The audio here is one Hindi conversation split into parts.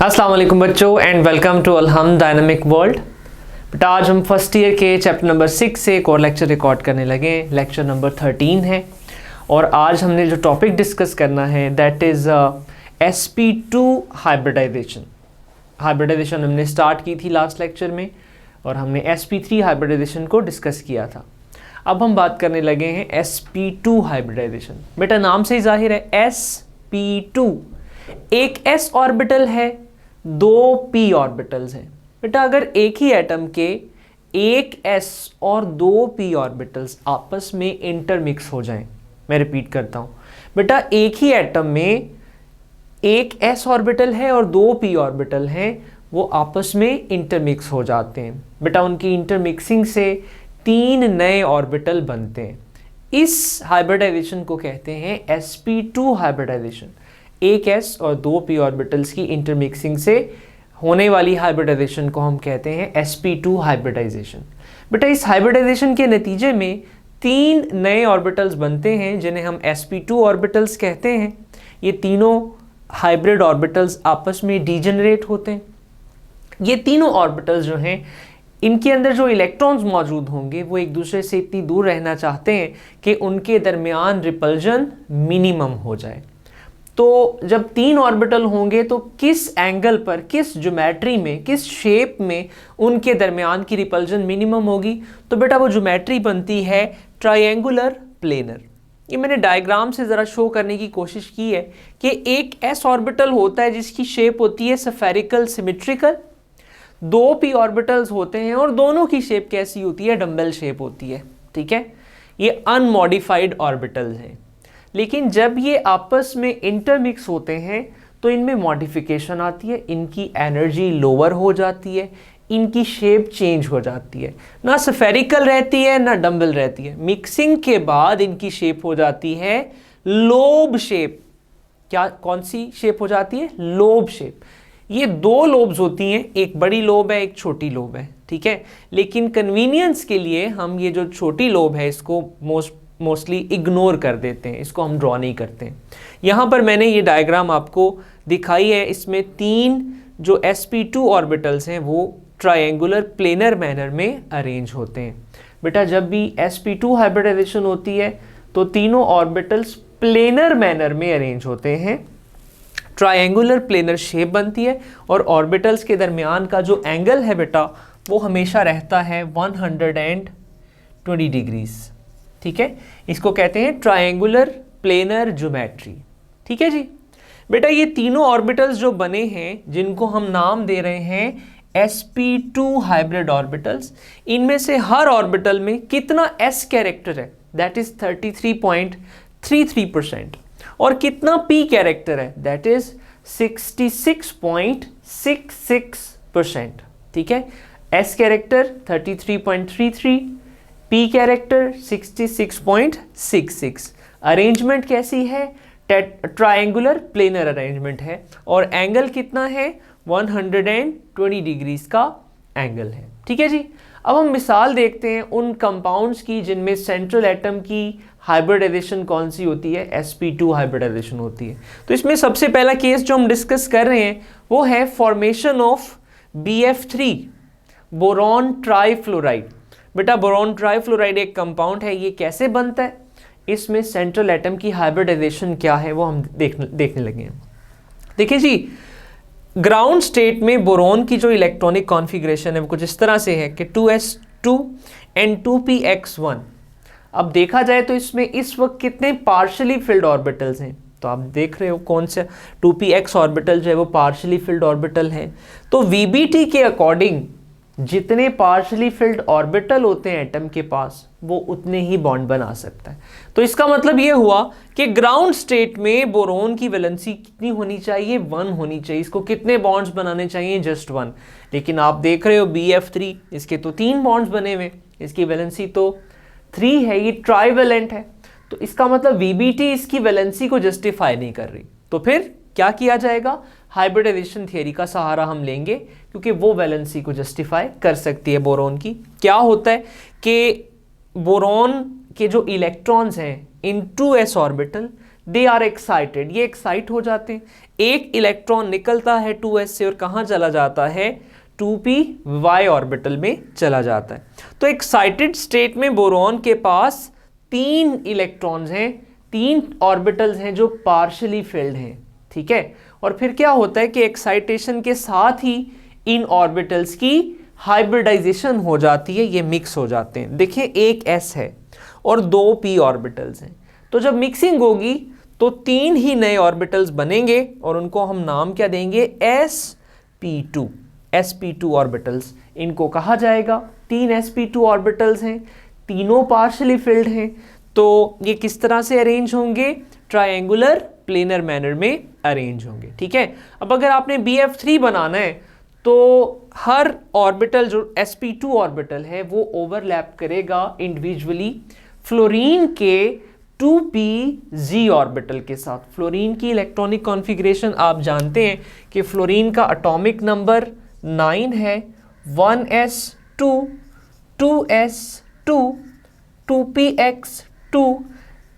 अस्सलाम वालेकुम बच्चों and welcome to Alham dynamic world. बेटा आज हम फर्स्ट ईयर के चैप्टर नंबर 6 से एक और लेक्चर रिकॉर्ड करने लगे। लेक्चर नंबर 13 है और आज हमने जो टॉपिक डिस्कस करना है that is sp2 hybridization. Hybridization हमने स्टार्ट की थी लास्ट लेक्चर में और हमने sp3 हाइब्रिडाइजेशन को डिस्कस किया था। अब हम बात करने लगे हैं sp2 हाइब्रिडाइजेशन। बेटा नाम से ही जाहिर है sp2, एक s ऑर्बिटल है, दो p ऑर्बिटल्स हैं। बेटा अगर एक ही एटम के एक s और दो p ऑर्बिटल्स आपस में इंटरमिक्स हो जाएं, मैं रिपीट करता हूं बेटा, एक ही एटम में एक s ऑर्बिटल है और दो p ऑर्बिटल हैं, वो आपस में इंटरमिक्स हो जाते हैं। बेटा उनकी इंटरमिक्सिंग से तीन नए ऑर्बिटल बनते हैं। इस हाइब्रिडाइजेशन को कहते हैं sp2 हाइब्रिडाइजेशन। एक s और दो p ऑर्बिटल्स की इंटरमिक्सिंग से होने वाली हाइब्रिडाइजेशन को हम कहते हैं sp2 हाइब्रिडाइजेशन। बेटा इस हाइब्रिडाइजेशन के नतीजे में तीन नए ऑर्बिटल्स बनते हैं जिन्हें हम sp2 ऑर्बिटल्स कहते हैं। ये तीनों हाइब्रिड ऑर्बिटल्स आपस में डीजेनरेट होते हैं। ये तीनों ऑर्बिटल्स जो हैं, इनके अंदर जो इलेक्ट्रॉन्स मौजूद होंगे वो एक दूसरे से इतनी दूर रहना चाहते हैं कि उनके दरमियान रिपल्जन मिनिमम हो जाए। तो जब तीन ऑर्बिटल होंगे तो किस एंगल पर, किस ज्योमेट्री में, किस शेप में उनके दरमियान की रिपल्जन मिनिमम होगी? तो बेटा वो ज्योमेट्री बनती है ट्रायंगुलर प्लेनर। ये मैंने डायग्राम से ज़रा शो करने की कोशिश की है कि एक s ऑर्बिटल होता है जिसकी शेप होती है स्फेरिकल सिमेट्रिकल, दो p ऑर्बिटल्स होते हैं और दोनों की शेप कैसी होती है? डम्बल शेप होती है। ठीक है, ये अनमॉडिफाइड ऑर्बिटल्स हैं। लेकिन जब ये आपस में इंटरमिक्स होते हैं तो इनमें मॉडिफिकेशन आती है, इनकी एनर्जी लोअर हो जाती है, इनकी शेप चेंज हो जाती है, ना स्फेरिकल रहती है ना डम्बल रहती है। मिक्सिंग के बाद इनकी शेप हो जाती है लोब शेप। क्या, कौन सी शेप हो जाती है? Lobe shape. ये दो लोब्स होती हैं, एक बड़ी लोब है, एक छोटी लोब है। ठीक है, लेकिन कन्वीनियंस के लिए हम ये जो छोटी लोब है इसको मोस्टली इग्नोर कर देते हैं, इसको हम ड्रॉ नहीं करते हैं। यहाँ पर मैंने ये डायग्राम आपको दिखाई है, इसमें तीन जो sp2 ऑर्बिटल्स हैं वो ट्रायंगुलर प्लेनर मैनर में अरेंज होते हैं। बेटा जब भी sp2 हाइब्रिडाइजेशन होती है तो तीनों ऑर्बिटल्स प्लेनर मैनर में अरेंज होते हैं, ट्रायंगुलर प्लेनर शेप बनती है और ऑर्बिटल्स के दरमियान का जो एंगल है बेटा वो हमेशा रहता है 120 डिग्रीज। ठीक है, इसको कहते हैं ट्रायंगुलर प्लेनर ज्योमेट्री। ठीक है जी। बेटा ये तीनों ऑर्बिटल्स जो बने हैं जिनको हम नाम दे रहे हैं sp2 हाइब्रिड ऑर्बिटल्स, इनमें से हर ऑर्बिटल में कितना s कैरेक्टर है? दैट इज 33.33% और कितना p कैरेक्टर है? That is 66.66%। ठीक है, s character 33.33, p character 66.66। Arrangement कैसी है? ट्रायंगुलर प्लेनर अरेंजमेंट है और एंगल कितना है? 120 डिग्रीज का एंगल है। ठीक है जी। अब हम मिसाल देखते हैं उन कंपाउंड्स की जिनमें सेंट्रल एटम की हाइब्रिडाइजेशन कौन सी होती है? sp2 हाइब्रिडाइजेशन होती है। तो इसमें सबसे पहला केस जो हम डिस्कस कर रहे हैं वो है formation of BF3, boron trifluoride. बेटा बोरॉन ट्राइफ्लोराइड एक कंपाउंड है, ये कैसे बनता है? इसमें सेंट्रल एटम की हाइब्रिडाइजेशन क्या है वो हम देखने लगे हैं। देखिए जी, ग्राउंड स्टेट में बोरॉन की जो इलेक्ट्रॉनिक कॉन्फ़िगरेशन है वो कुछ इस तरह से है कि 2s2 and 2px1। अब देखा जाए तो इसमें इस वक्त कितने पार्शियली फिल्ड ऑर्बिटल्स हैं? तो आप देख रहे हो कौन सा 2px ऑर्बिटल जो है वो पार्शियली फिल्ड ऑर्बिटल है। तो VBT के अकॉर्डिंग जितने पार्शियली फिल्ड ऑर्बिटल होते हैं एटम के पास वो उतने ही बॉन्ड बना सकता है। तो इसका मतलब ये हुआ कि ग्राउंड स्टेट में बोरोन की वैलेंसी कितनी होनी चाहिए? 1 होनी चाहिए। इसको कितने बॉन्ड्स बनाने चाहिए? जस्ट 1। लेकिन आप देख रहे हो BF3, इसके तो 3 बॉन्ड्स बने हुए, इसकी वैलेंसी तो 3 है, ये ट्राइवेलेंट है। तो इसका मतलब VBT इसकी वैलेंसी को जस्टिफाई नहीं कर रही। तो फिर क्या किया जाएगा? हाइब्रिडाइजेशन थियरी का सहारा हम लेंगे क्योंकि वो वैलेंसी को जस्टिफाई कर सकती है बोरॉन की। क्या होता है कि बोरॉन के जो इलेक्ट्रॉन्स हैं in 2s orbital they are excited, ये एक्साइट हो जाते हैं। एक इलेक्ट्रॉन निकलता है 2s से और कहाँ चला जाता है, 2p ऑर्बिटल में चला जाता है। तो एक्साइटेड स्टेट में बोरॉन के पास 3 इलेक्ट्रॉन्स हैं, 3 ऑर्बिटल्स हैं जो पार्शियली फिल्ड हैं, ठीक है। और फिर क्या होता है कि एक्साइटेशन के साथ ही इन ऑर्बिटल्स की हाइब्रिडाइजेशन हो जाती है, ये मिक्स हो जाते हैं। देखिए एक s है और 2 p ऑर्बिटल्स हैं, तो जब मिक्सिंग होगी तो 3 ही नए ऑर्बिटल्स बनेंगे और उनको हम नाम क्या देंगे, sp2 ऑर्बिटल्स इनको कहा जाएगा। 3 sp2 ऑर्बिटल्स हैं, तीनों पार्शियली फिल्ड हैं, तो ये किस तरह से अरेंज होंगे, ट्रायंगुलर प्लेनर मैनर में अरेंज होंगे, ठीक है। अब अगर आपने bf3 बनाना है तो हर ऑर्बिटल जो sp2 ऑर्बिटल है वो ओवरलैप करेगा इंडिविजुअली फ्लोरीन के 2pz ऑर्बिटल के साथ। फ्लोरीन की इलेक्ट्रॉनिक कॉन्फ़िगरेशन आप जानते हैं कि फ्लोरीन का एटॉमिक नंबर 9 है, 1s2, 2s2, 2px2,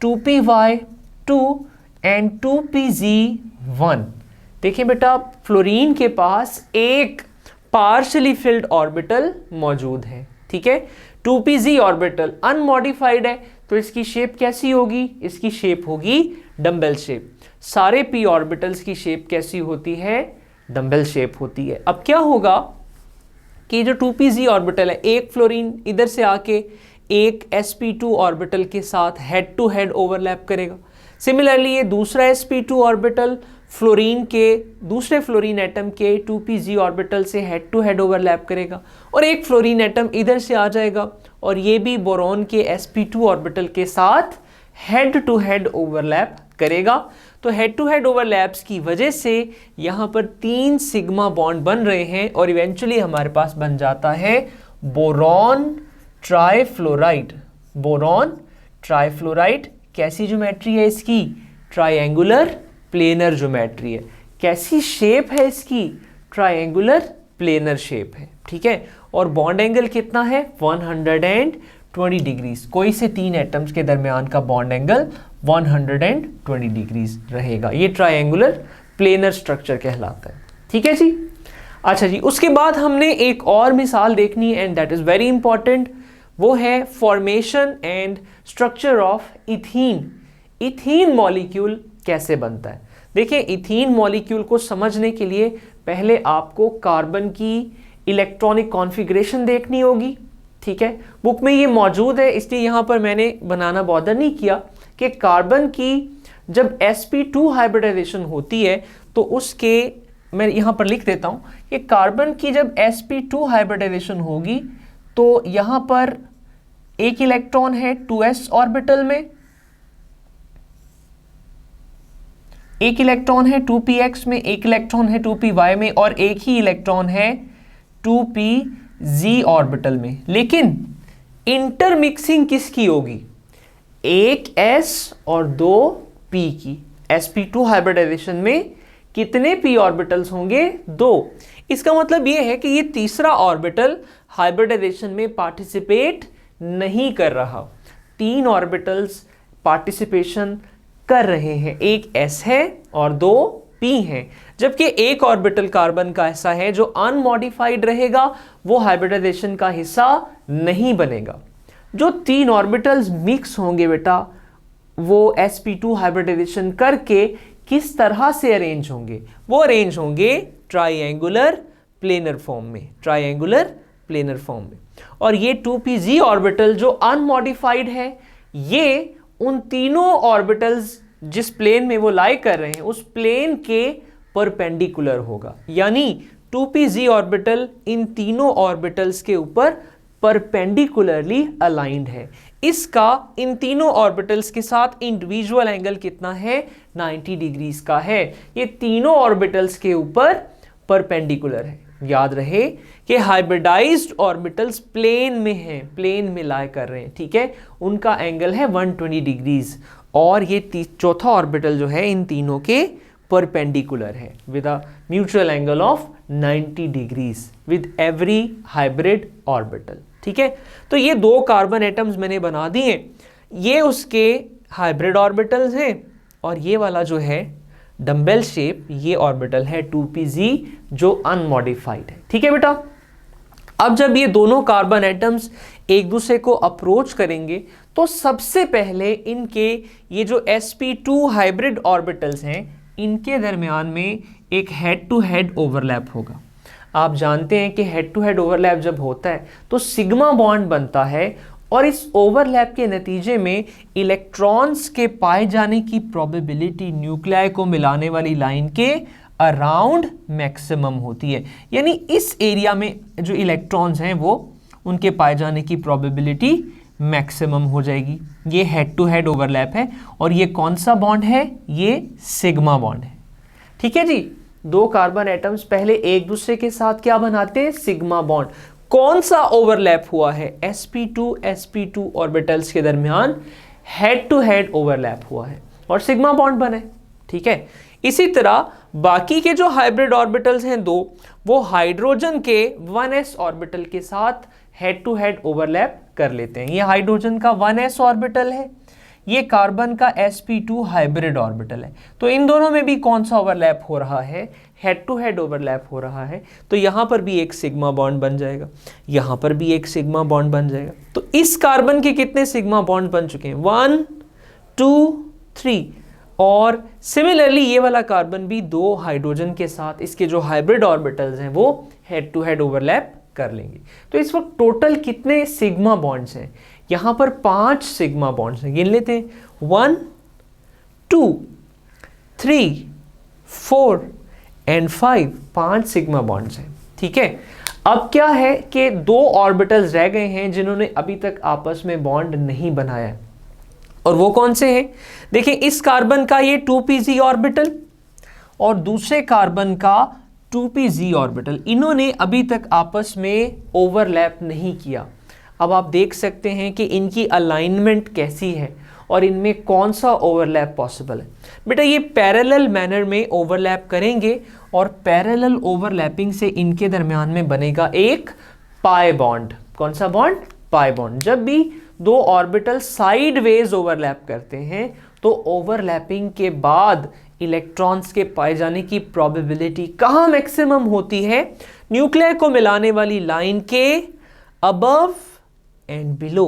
2py2 and 2pz1। देखिए बेटा फ्लोरीन के पास एक पार्शियली फिल्ड ऑर्बिटल मौजूद है, ठीक है। 2pz ऑर्बिटल अनमॉडिफाइड है, तो इसकी शेप कैसी होगी, इसकी शेप होगी डंबल शेप। सारे p ऑर्बिटल्स की शेप कैसी होती है, डंबल शेप होती है। अब क्या होगा कि जो 2pz ऑर्बिटल है, एक फ्लोरीन इधर से आके एक sp2 ऑर्बिटल के साथ हेड टू हेड ओवरलैप करेगा। सिमिलरली ये दूसरा sp2 ऑर्बिटल फ्लोरीन के दूसरे फ्लोरीन एटम के 2pz ऑर्बिटल से हेड टू हेड ओवरलैप करेगा और एक फ्लोरीन एटम इधर से आ जाएगा और ये भी बोरॉन के sp2 ऑर्बिटल के साथ हेड टू हेड ओवरलैप करेगा। तो हेड टू हेड ओवरलैप्स की वजह से यहाँ पर 3 सिग्मा बॉन्ड बन रहे हैं और इवेंचुअली हमारे पास बन जाता है बोरॉन ट्राइफ्लोराइड। बोरॉन ट्राइफ्लोराइड कैसी ज्योमेट्री है इसकी, ट्रायंगुलर प्लेनर ज्योमेट्री है। कैसी शेप है इसकी, ट्रायंगुलर प्लेनर शेप है, ठीक है। और बॉन्ड एंगल कितना है, 120 डिग्रीज। कोई से 3 एटम्स के दरमियान का बॉन्ड एंगल 120 डिग्रीज रहेगा। ये ट्रायंगुलर प्लेनर स्ट्रक्चर कहलाता है, ठीक है जी। अच्छा जी, उसके बाद हमने एक और मिसाल देखनी है and that is very important, वो है formation and structure of ethene. Ethene molecule कैसे बनता है। देखिए इथीन मॉलिक्यूल को समझने के लिए पहले आपको कार्बन की इलेक्ट्रॉनिक कॉन्फ़िगरेशन देखनी होगी, ठीक है। बुक में ये मौजूद है, इसलिए यहाँ पर मैंने बनाना बॉदर नहीं किया कि कार्बन की जब sp2 हाइब्रिडाइजेशन होती है तो उसके, मैं यहाँ पर लिख देता हूँ कि कार्बन की जब sp2 हाइब्रिडाइजेशन होगी तो यहाँ पर एक इलेक्ट्रॉन है 2s ऑर्बिटल में, एक इलेक्ट्रॉन है 2px में, एक इलेक्ट्रॉन है 2py में और एक ही इलेक्ट्रॉन है 2pz ऑर्बिटल में। लेकिन इंटरमिक्सिंग किसकी होगी, एक s और 2 p की। sp2 हाइब्रिडाइजेशन में कितने p ऑर्बिटल्स होंगे, 2। इसका मतलब यह है कि ये तीसरा ऑर्बिटल हाइब्रिडाइजेशन में पार्टिसिपेट नहीं कर रहा। 3 ऑर्बिटल्स पार्टिसिपेशन कर रहे हैं, एक s है और 2 p हैं। जबकि एक ऑर्बिटल कार्बन का ऐसा है जो अनमॉडिफाइड रहेगा, वो हाइब्रिडाइजेशन का हिस्सा नहीं बनेगा। जो 3 ऑर्बिटल्स मिक्स होंगे बेटा, वो sp2 हाइब्रिडाइजेशन करके किस तरह से अरेंज होंगे, वो अरेंज होंगे ट्रायंगुलर प्लेनर फॉर्म में, ट्रायंगुलर प्लेनर फॉर्म में। और ये 2pz ऑर्बिटल जो अनमॉडिफाइड है, ये उन तीनों ऑर्बिटल्स जिस प्लेन में वो लाई कर रहे हैं उस प्लेन के परपेंडिकुलर होगा। यानी 2pz ऑर्बिटल इन तीनों ऑर्बिटल्स के ऊपर परपेंडिकुलरली अलाइंड है। इसका इन तीनों ऑर्बिटल्स के साथ इंडिविजुअल एंगल कितना है, 90 डिग्रीज का है। ये तीनों ऑर्बिटल्स के ऊपर परपेंडिकुलर है। याद रहे कि हाइब्रिडाइज्ड ऑर्बिटल्स प्लेन में हैं, प्लेन में लाई कर रहे हैं, ठीक है। उनका एंगल है 120 डिग्रीज और ये चौथा ऑर्बिटल जो है इन तीनों के परपेंडिकुलर है with a mutual angle of 90 degrees with every hybrid orbital, ठीक है। तो ये 2 कार्बन एटम्स मैंने बना दिए, ये उसके हाइब्रिड ऑर्बिटल्स हैं और ये वाला जो है डम्बेल शेप, ये ऑर्बिटल है 2pz जो अनमॉडिफाइड है। ठीक है बेटा, अब जब ये दोनों कार्बन एटम्स एक दूसरे को अप्रोच करेंगे तो सबसे पहले इनके ये जो sp2 हाइब्रिड ऑर्बिटल्स हैं इनके दरमियान में एक हेड टू हेड ओवरलैप होगा। आप जानते हैं कि हेड टू हेड ओवरलैप जब होता है तो सिग्मा बॉन्ड बनता है और इस ओवरलैप के नतीजे में इलेक्ट्रॉन्स के पाए जाने की प्रोबेबिलिटी न्यूक्लियाई को मिलाने वाली लाइन के अराउंड मैक्सिमम होती है। यानी इस एरिया में जो इलेक्ट्रॉन्स हैं वो उनके पाए जाने की प्रोबेबिलिटी मैक्सिमम हो जाएगी। ये हेड टू हेड ओवरलैप है और ये कौन सा बॉन्ड है, ये सिग्मा बॉन्ड है। ठीक है जी, दो कार्बन एटम्स पहले एक दूसरे के साथ क्या बनाते हैं, सिग्मा बॉन्ड। कौन सा ओवरलैप हुआ है, sp2 ऑर्बिटल्स के दरमियान हेड टू हेड ओवरलैप हुआ है और सिग्मा बॉन्ड बने। ठीक है, इसी तरह बाकी के जो हाइब्रिड ऑर्बिटल्स हैं दो, वो हाइड्रोजन के 1s ऑर्बिटल के साथ हेड टू हेड ओवरलैप कर लेते हैं। ये हाइड्रोजन का 1s ऑर्बिटल है, ये कार्बन का sp2 हाइब्रिड ऑर्बिटल है। तो इन दोनों में भी कौन सा ओवरलैप हो रहा है, हेड टू हेड ओवरलैप हो रहा है। तो यहां पर भी एक सिग्मा बॉन्ड बन जाएगा, यहां पर भी एक सिग्मा बॉन्ड बन जाएगा। तो इस कार्बन के कितने सिग्मा बॉन्ड बन चुके हैं, 1 2 3। और सिमिलरली ये वाला कार्बन भी दो हाइड्रोजन के साथ इसके जो हाइब्रिड ऑर्बिटल्स हैं वो हेड टू हेड ओवरलैप कर लेंगे। तो इस वक्त टोटल कितने सिग्मा बॉन्ड्स हैं, यहां पर 5 सिग्मा बॉन्ड्स हैं। गिन लेते हैं, 1 2 3 4 एंड 5, 5 सिग्मा बॉन्ड्स हैं। ठीक है, अब क्या है कि दो ऑर्बिटल्स रह गए हैं जिन्होंने अभी तक आपस में बॉन्ड नहीं बनाया है, और वो कौन से हैं। देखिए, इस कार्बन का ये 2pz ऑर्बिटल और दूसरे कार्बन का 2pz ऑर्बिटल, इन्होंने अभी तक आपस में ओवरलैप नहीं किया। अब आप देख सकते हैं कि इनकी अलाइनमेंट कैसी है और इनमें कौन सा ओवरलैप पॉसिबल है। बेटा, ये पैरेलल मैनर में ओवरलैप करेंगे और पैरेलल ओवरलैपिंग से इनके दरमियान में बनेगा एक पाई बॉन्ड। कौन सा बॉन्ड, पाई बॉन्ड। जब भी दो ऑर्बिटल साइडवेज ओवरलैप करते हैं तो ओवरलैपिंग के बाद इलेक्ट्रॉन्स के पाए जाने की प्रोबेबिलिटी कहाँ मैक्सिमम होती है, न्यूक्लियर को मिलाने वाली लाइन के अबव एंड बिलो।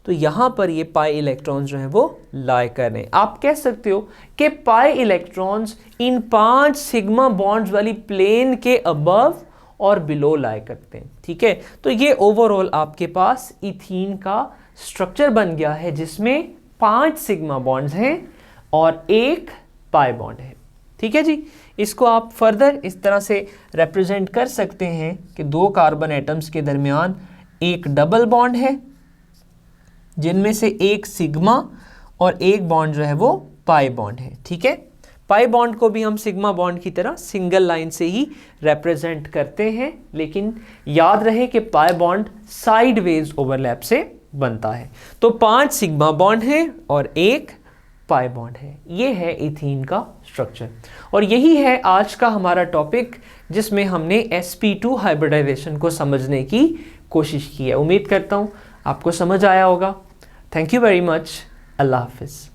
तो यहां पर ये पाई इलेक्ट्रॉन्स जो हैं वो लाई कर रहे हैं। आप कह सकते हो कि pi electrons in 5 sigma bonds वाली प्लेन के अबव और बिलो लाई करते हैं। ठीक है, तो ये ओवरऑल आपके पास इथीन का स्ट्रक्चर बन गया है जिसमें 5 सिग्मा बॉन्ड्स हैं और एक पाई बॉन्ड है। ठीक है जी, इसको आप फर्दर इस तरह से रिप्रेजेंट कर सकते हैं कि दो कार्बन एटम्स के दरमियान एक डबल बॉन्ड है जिनमें से एक सिग्मा और एक बॉन्ड जो है वो पाई बॉन्ड है। ठीक है, पाई बॉन्ड को भी हम सिग्मा बॉन्ड की तरह सिंगल लाइन से ही रिप्रेजेंट करते हैं, लेकिन याद रहे कि पाई बॉन्ड साइडवेज ओवरलैप से बनता है। तो 5 सिग्मा बॉन्ड है और एक पाई बॉन्ड है। ये है इथीन का स्ट्रक्चर और यही है आज का हमारा टॉपिक जिसमें हमने sp2 हाइब्रिडाइजेशन को समझने की कोशिश की है। उम्मीद करता हूँ आपको समझ आया होगा। Thank you very much. अल्लाह हाफिज़।